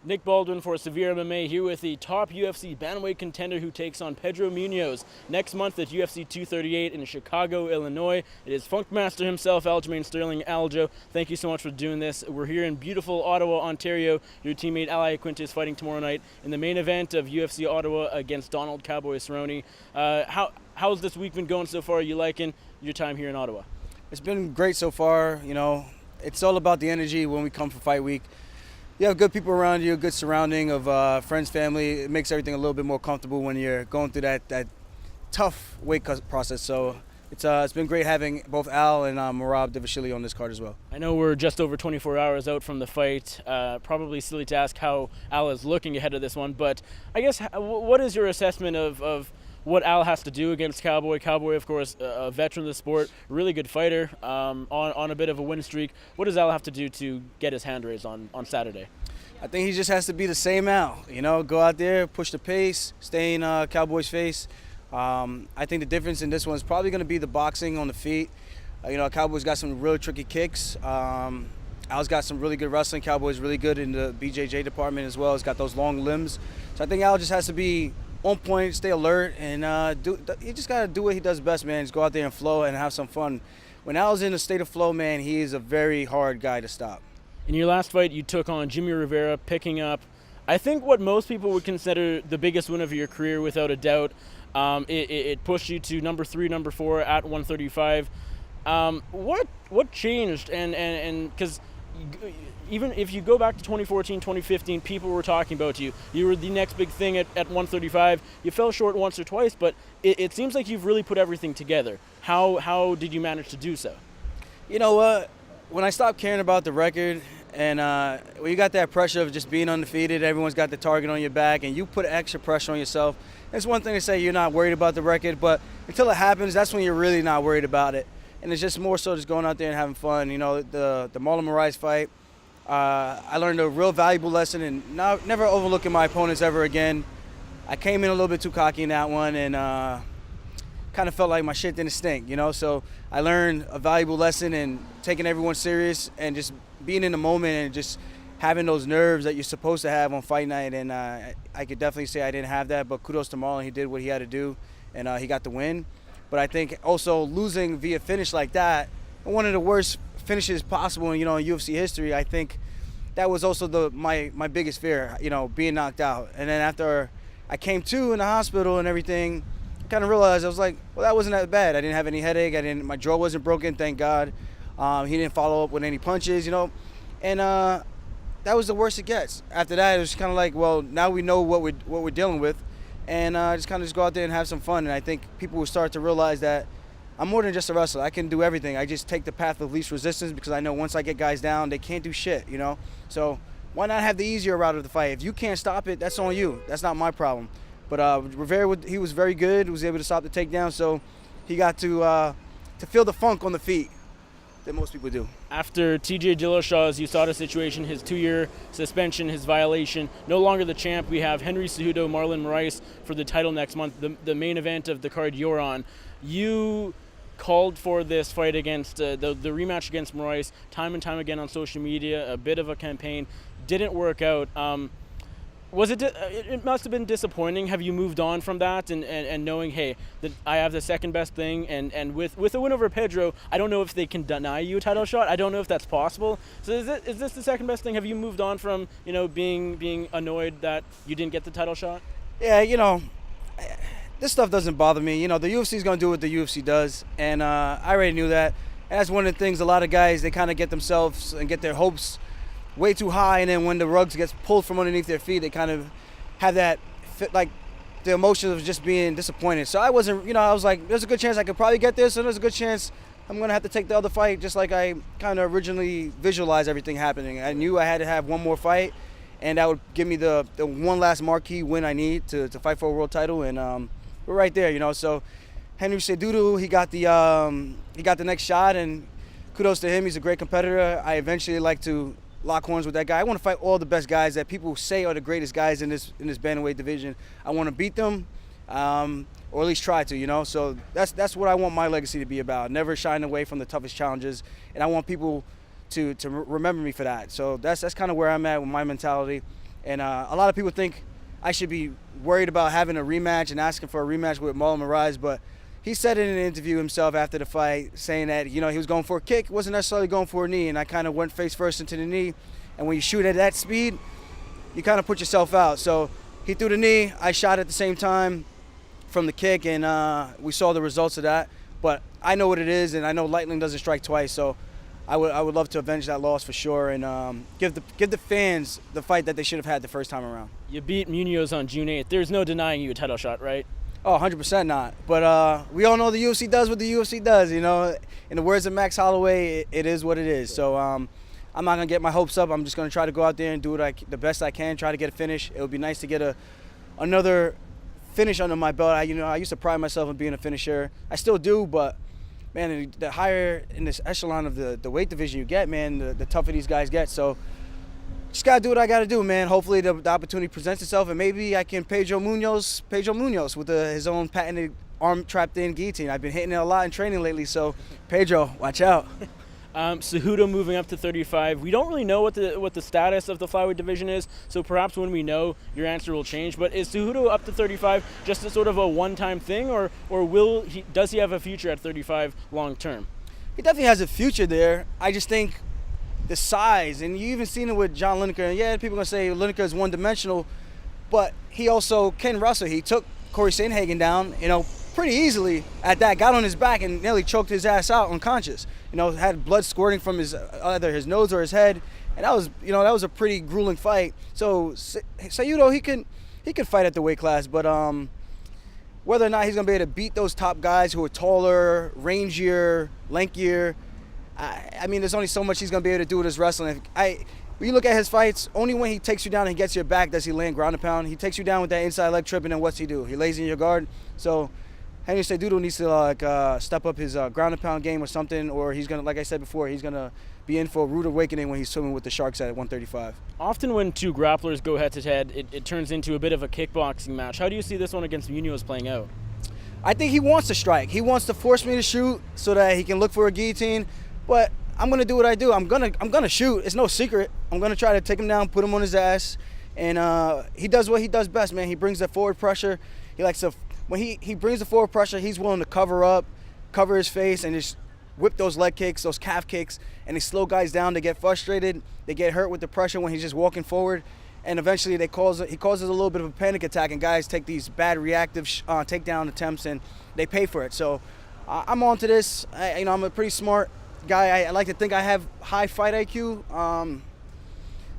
Nick Baldwin for SevereMMA here with the top UFC bantamweight contender who takes on Pedro Munhoz next month at UFC 238 in Chicago, Illinois. It is Funkmaster himself, Aljamain Sterling. Aljo, thank you so much for doing this. We're here in beautiful Ottawa, Ontario. Your teammate Iaquinta is fighting tomorrow night in the main event of UFC Ottawa against Donald Cowboy Cerrone. How's this week been going so far? Are you liking your time here in Ottawa? It's been great so far. You know, it's all about the energy when we come for fight week. You have good people around you, a good surrounding of friends, family. It makes everything a little bit more comfortable when you're going through that tough weight cut process. So it's been great having both Al and Merab Devashili on this card as well. I know we're just over 24 hours out from the fight. Probably silly to ask how Al is looking ahead of this one, but I guess what is your assessment of what Al has to do against Cowboy? Cowboy, of course, a veteran of the sport, really good fighter, on a bit of a win streak. What does Al have to do to get his hand raised on Saturday? I think he just has to be the same Al. You know, go out there, push the pace, stay in Cowboy's face. I think the difference in this one is probably going to be the boxing on the feet. Cowboy's got some really tricky kicks. Al's got some really good wrestling. Cowboy's really good in the BJJ department as well. He's got those long limbs. So I think Al just has to be on point, stay alert, and he just got to do what he does best, man. Just go out there and flow and have some fun. When Al's in a state of flow, man, he is a very hard guy to stop. In your last fight, you took on Jimmy Rivera, picking up, I think, what most people would consider the biggest win of your career, without a doubt. It pushed you to number 3, number 4 at 135. What changed? And because even if you go back to 2014, 2015, people were talking about you. You were the next big thing at 135. You fell short once or twice, but it seems like you've really put everything together. How did you manage to do so? You know what? When I stopped caring about the record, and when you got that pressure of just being undefeated, everyone's got the target on your back, and you put extra pressure on yourself. It's one thing to say you're not worried about the record, but until it happens, that's when you're really not worried about it. And it's just more so just going out there and having fun. You know, the Marlon Moraes fight, I learned a real valuable lesson in never overlooking my opponents ever again. I came in a little bit too cocky in that one, and kind of felt like my shit didn't stink, you know? So I learned a valuable lesson in taking everyone serious and just being in the moment and just having those nerves that you're supposed to have on fight night. And I could definitely say I didn't have that, but kudos to Marlon. He did what he had to do, and he got the win. But I think also losing via finish like that, one of the worst finishes possible in UFC history, I think that was also my biggest fear, being knocked out. And then after I came to in the hospital and everything, I kind of realized, I was like, well, that wasn't that bad. I didn't have any headache. My jaw wasn't broken, thank God. He didn't follow up with any punches, and that was the worst it gets. After that, it was kind of like, well, now we know what we're dealing with, and just go out there and have some fun. And I think people will start to realize that I'm more than just a wrestler. I can do everything. I just take the path of least resistance, because I know once I get guys down, they can't do shit, So why not have the easier route of the fight? If you can't stop it, that's on you. That's not my problem. But Rivera, he was very good. Was able to stop the takedown, so he got to feel the funk on the feet that most people do. After TJ Dillashaw's USADA situation, his 2-year suspension, his violation, no longer the champ, we have Henry Cejudo, Marlon Moraes for the title next month, the main event of the card you're on. You called for this fight against the rematch against Moraes time and time again on social media, a bit of a campaign, didn't work out. It must have been disappointing. Have you moved on from that and knowing, hey, that I have the second best thing, and with a win over Pedro, I don't know if they can deny you a title shot. I don't know if that's possible. So is this the second best thing? Have you moved on from being annoyed that you didn't get the title shot? Yeah, this stuff doesn't bother me. The UFC is going to do what the UFC does, and I already knew that. And that's one of the things a lot of guys, they kind of get themselves and get their hopes way too high, and then when the rugs gets pulled from underneath their feet, they kind of have that, like, the emotions of just being disappointed. So I wasn't, I was like, there's a good chance I could probably get this, and there's a good chance I'm going to have to take the other fight, just like I kind of originally visualized everything happening. I knew I had to have one more fight, and that would give me the one last marquee win I need to fight for a world title, and we're right there, So Henry Cejudo, he got the next shot, and kudos to him. He's a great competitor. I eventually like to lock horns with that guy. I want to fight all the best guys that people say are the greatest guys in this bantamweight division. I want to beat them, or at least try to, So that's what I want my legacy to be about. Never shying away from the toughest challenges, and I want people to remember me for that. So that's kind of where I'm at with my mentality. And a lot of people think I should be worried about having a rematch and asking for a rematch with Marlon Moraes, but he said in an interview himself after the fight, saying that, he was going for a kick, wasn't necessarily going for a knee, and I kind of went face first into the knee. And when you shoot at that speed, you kind of put yourself out. So he threw the knee, I shot at the same time from the kick, and we saw the results of that. But I know what it is, and I know lightning doesn't strike twice, so I would love to avenge that loss for sure, and give the fans the fight that they should have had the first time around. You beat Munhoz on June 8th. There's no denying you a title shot, right? Oh, 100% not. But we all know the UFC does what the UFC does, In the words of Max Holloway, it is what it is. So I'm not going to get my hopes up. I'm just going to try to go out there and do the best I can, try to get a finish. It would be nice to get another finish under my belt. I used to pride myself on being a finisher. I still do, but man, the higher in this echelon of the weight division you get, man, the tougher these guys get. So just got to do what I got to do, man. Hopefully the opportunity presents itself, and maybe I can Pedro Munhoz with his own patented arm trapped in guillotine. I've been hitting it a lot in training lately, so Pedro, watch out. Cejudo moving up to 35. We don't really know what the status of the flyweight division is, so perhaps when we know, your answer will change. But is Cejudo up to 35 just a sort of a one-time thing, or does he have a future at 35 long term? He definitely has a future there. I just think the size, and you even seen it with John Lineker. Yeah, people are gonna say Lineker is one-dimensional, but he also Ken Russell. He took Corey Sandhagen down, pretty easily at that. Got on his back and nearly choked his ass out unconscious. Had blood squirting from either his nose or his head, and that was a pretty grueling fight. So Cejudo, he can fight at the weight class, but whether or not he's gonna be able to beat those top guys who are taller, rangier, lankier, I mean, there's only so much he's gonna be able to do with his wrestling. When you look at his fights, only when he takes you down and gets your back does he land ground and pound. He takes you down with that inside leg trip, and then what's he do? He lays in your guard. So Henry Cejudo needs to step up his ground and pound game or something, or he's gonna, like I said before, he's gonna be in for a rude awakening when he's swimming with the sharks at 135. Often when two grapplers go head to head, it turns into a bit of a kickboxing match. How do you see this one against Munhoz playing out? I think he wants to strike. He wants to force me to shoot so that he can look for a guillotine. But I'm gonna do what I do. I'm gonna shoot. It's no secret. I'm gonna try to take him down, put him on his ass, and he does what he does best, man. He brings that forward pressure. He likes to. When he brings the forward pressure, he's willing to cover his face, and just whip those leg kicks, those calf kicks, and they slow guys down. They get frustrated. They get hurt with the pressure when he's just walking forward, and eventually he causes a little bit of a panic attack, and guys take these bad reactive takedown attempts, and they pay for it. So I'm on to this. I'm a pretty smart guy. I like to think I have high fight IQ.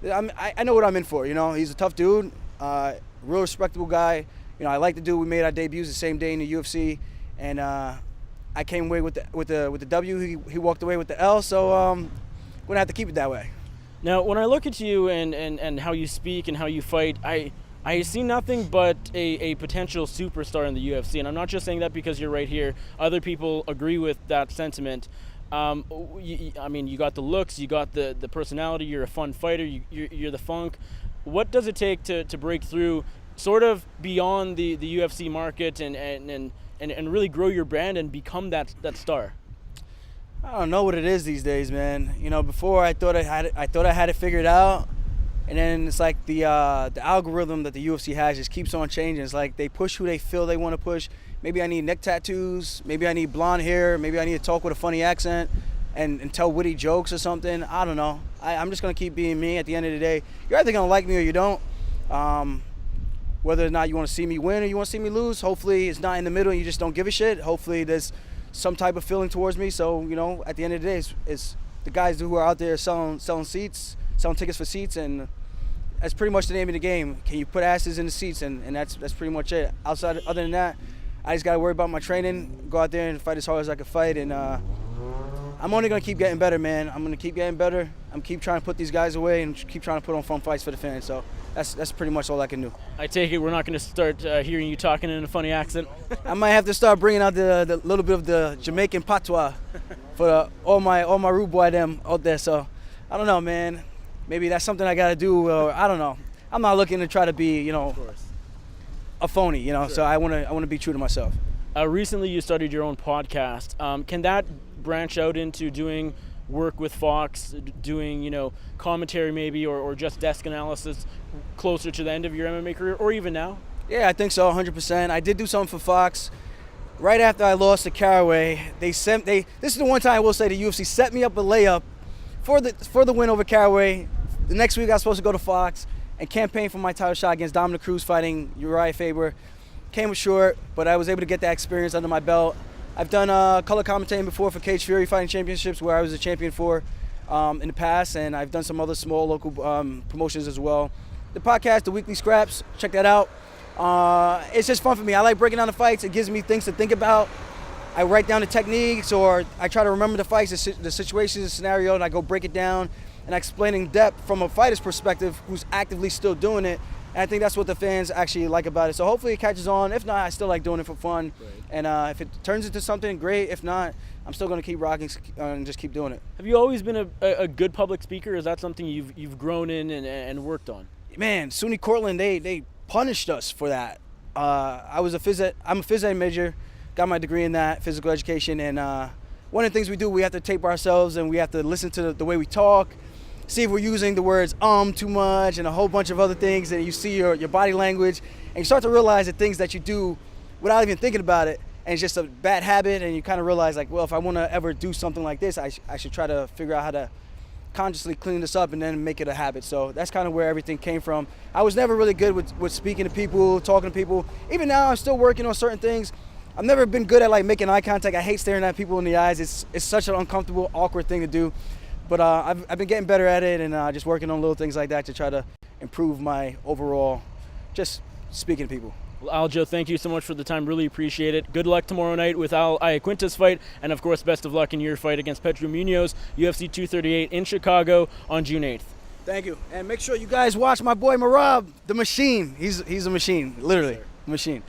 I know what I'm in for. He's a tough dude, real respectable guy. I like the dude. We made our debuts the same day in the UFC, and I came away with the W. He walked away with the L. So we're gonna have to keep it that way. Now, when I look at you and how you speak and how you fight, I see nothing but a potential superstar in the UFC, and I'm not just saying that because you're right here. Other people agree with that sentiment. I mean, you got the looks, you got the personality. You're a fun fighter. You're the funk. What does it take to break through, sort of beyond the UFC market, and really grow your brand and become that star? I don't know what it is these days, man. Before I thought I had it figured out, and then it's like the algorithm that the UFC has just keeps on changing. It's like they push who they feel they want to push. Maybe I need neck tattoos. Maybe I need blonde hair. Maybe I need to talk with a funny accent and tell witty jokes or something. I don't know. I'm just gonna keep being me. At the end of the day, you're either gonna like me or you don't. Whether or not you want to see me win or you want to see me lose, hopefully it's not in the middle and you just don't give a shit. Hopefully there's some type of feeling towards me. So, at the end of the day, it's the guys who are out there selling tickets for seats, and that's pretty much the name of the game. Can you put asses in the seats? And that's pretty much it. Other than that, I just got to worry about my training, go out there and fight as hard as I can fight, and I'm only going to keep getting better, man. I'm going to keep getting better. I'm keep trying to put these guys away and keep trying to put on fun fights for the fans. So that's pretty much all I can do. I take it we're not going to start hearing you talking in a funny accent? I might have to start bringing out the little bit of the Jamaican patois for all my rude boy them out there. So I don't know, man. Maybe that's something I got to do. Or I don't know. I'm not looking to try to be, a phony, Sure. So I want to be true to myself. Recently, you started your own podcast. Can that branch out into doing work with Fox, doing, commentary maybe, or just desk analysis closer to the end of your MMA career, or even now? Yeah, I think so, 100%. I did do something for Fox. Right after I lost to Caraway, this is the one time I will say the UFC set me up a layup for the win over Caraway. The next week I was supposed to go to Fox and campaign for my title shot against Dominic Cruz fighting Uriah Faber. Came up short, but I was able to get that experience under my belt. I've done color commentating before for Cage Fury Fighting Championships, where I was a champion for in the past, and I've done some other small local promotions as well. The podcast, The Weekly Scraps, check that out. It's just fun for me. I like breaking down the fights. It gives me things to think about. I write down the techniques, or I try to remember the fights, the situations, the scenario, and I go break it down and I explain in depth from a fighter's perspective who's actively still doing it. And I think that's what the fans actually like about it. So hopefully it catches on. If not, I still like doing it for fun. Right. And if it turns into something, great. If not, I'm still going to keep rocking and just keep doing it. Have you always been a good public speaker? Is that something you've grown in and worked on? Man, SUNY Cortland, they punished us for that. I'm a phys ed major, got my degree in that, physical education, and one of the things we do, we have to tape ourselves and we have to listen to the way we talk, see if we're using the words too much and a whole bunch of other things, and you see your body language, and you start to realize the things that you do without even thinking about it, and it's just a bad habit, and you kind of realize, like, well, if I want to ever do something like this, I should try to figure out how to consciously clean this up and then make it a habit. So that's kind of where everything came from. I was never really good with speaking to people, talking to people. Even now, I'm still working on certain things. I've never been good at making eye contact. I hate staring at people in the eyes. It's such an uncomfortable, awkward thing to do. But I've been getting better at it, and just working on little things like that to try to improve my overall just speaking to people. Well, Aljo, thank you so much for the time. Really appreciate it. Good luck tomorrow night with Iaquinta's fight, and of course, best of luck in your fight against Pedro Munhoz, UFC 238 in Chicago on June 8th. Thank you, and make sure you guys watch my boy Marab, the machine. He's a machine, literally, a machine.